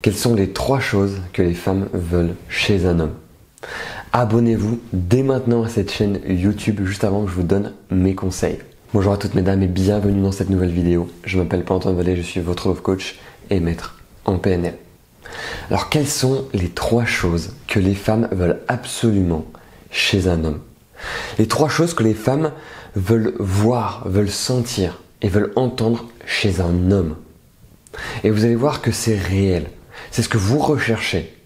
Quelles sont les 3 choses que les femmes veulent chez un homme? Abonnez-vous dès maintenant à cette chaîne YouTube juste avant que je vous donne mes conseils. Bonjour à toutes mesdames et bienvenue dans cette nouvelle vidéo. Je m'appelle Paul-Antoine Vallée, je suis votre love coach et maître en PNL. Alors quelles sont les 3 choses que les femmes veulent absolument chez un homme? Les 3 choses que les femmes veulent voir, veulent sentir et veulent entendre chez un homme. Et vous allez voir que c'est réel. C'est ce que vous recherchez.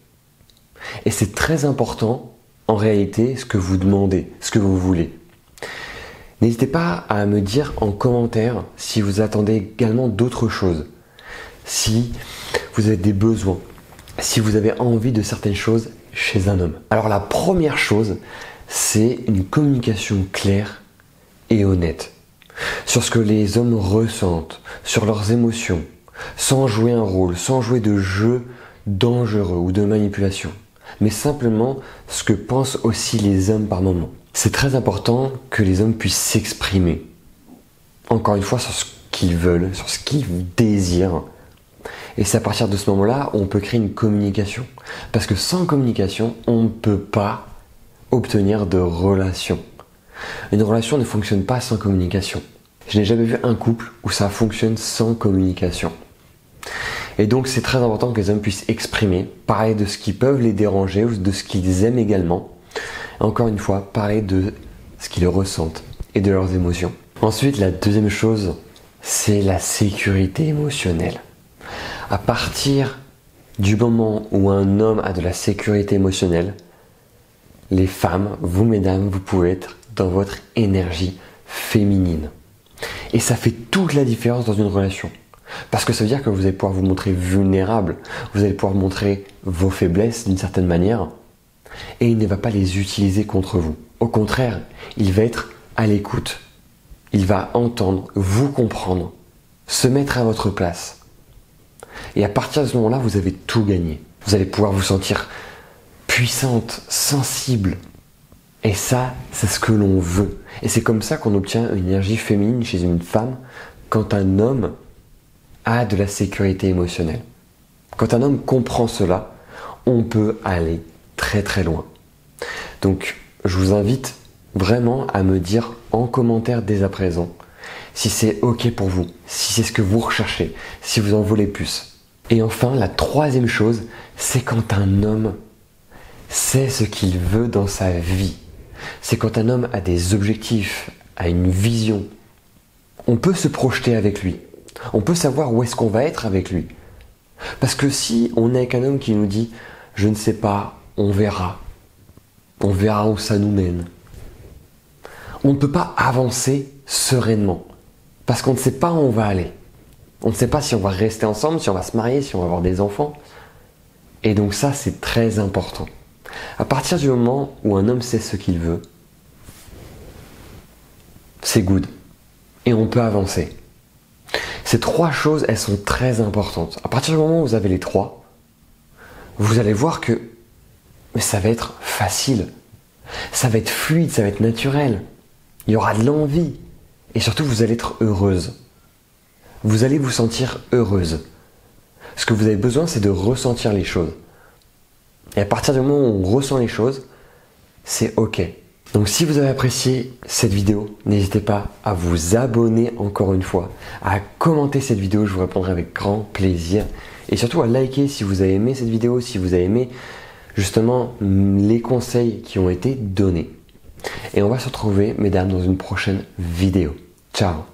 Et c'est très important, en réalité, ce que vous demandez, ce que vous voulez. N'hésitez pas à me dire en commentaire si vous attendez également d'autres choses. Si vous avez des besoins, si vous avez envie de certaines choses chez un homme. Alors la première chose, c'est une communication claire et honnête. Sur ce que les hommes ressentent, sur leurs émotions, sans jouer un rôle, sans jouer de jeu dangereux ou de manipulation, mais simplement ce que pensent aussi les hommes par moment. C'est très important que les hommes puissent s'exprimer, encore une fois, sur ce qu'ils veulent, sur ce qu'ils désirent. Et c'est à partir de ce moment-là où on peut créer une communication. Parce que sans communication, on ne peut pas obtenir de relation. Une relation ne fonctionne pas sans communication. Je n'ai jamais vu un couple où ça fonctionne sans communication. Et donc c'est très important que les hommes puissent exprimer, parler de ce qui peut les déranger ou de ce qu'ils aiment également. Encore une fois, parler de ce qu'ils ressentent et de leurs émotions. Ensuite, la deuxième chose, c'est la sécurité émotionnelle. À partir du moment où un homme a de la sécurité émotionnelle, les femmes, vous mesdames, vous pouvez être dans votre énergie féminine. Et ça fait toute la différence dans une relation. Parce que ça veut dire que vous allez pouvoir vous montrer vulnérable, vous allez pouvoir montrer vos faiblesses d'une certaine manière, et il ne va pas les utiliser contre vous. Au contraire, il va être à l'écoute. Il va entendre, vous comprendre, se mettre à votre place. Et à partir de ce moment-là, vous avez tout gagné. Vous allez pouvoir vous sentir puissante, sensible. Et ça, c'est ce que l'on veut. Et c'est comme ça qu'on obtient une énergie féminine chez une femme quand un homme a de la sécurité émotionnelle. Quand un homme comprend cela, on peut aller très très loin. Donc, je vous invite vraiment à me dire en commentaire dès à présent si c'est OK pour vous, si c'est ce que vous recherchez, si vous en voulez plus. Et enfin, la troisième chose, c'est quand un homme sait ce qu'il veut dans sa vie. C'est quand un homme a des objectifs, a une vision. On peut se projeter avec lui. On peut savoir où est-ce qu'on va être avec lui. Parce que si on est avec un homme qui nous dit « je ne sais pas, on verra où ça nous mène », on ne peut pas avancer sereinement. Parce qu'on ne sait pas où on va aller. On ne sait pas si on va rester ensemble, si on va se marier, si on va avoir des enfants. Et donc ça, c'est très important. À partir du moment où un homme sait ce qu'il veut, c'est good. Et on peut avancer. Ces 3 choses, elles sont très importantes. À partir du moment où vous avez les 3, vous allez voir que ça va être facile. Ça va être fluide, ça va être naturel. Il y aura de l'envie. Et surtout, vous allez être heureuse. Vous allez vous sentir heureuse. Ce que vous avez besoin, c'est de ressentir les choses. Et à partir du moment où on ressent les choses, c'est OK. Donc si vous avez apprécié cette vidéo, n'hésitez pas à vous abonner encore une fois, à commenter cette vidéo, je vous répondrai avec grand plaisir. Et surtout à liker si vous avez aimé cette vidéo, si vous avez aimé justement les conseils qui ont été donnés. Et on va se retrouver, mesdames, dans une prochaine vidéo. Ciao!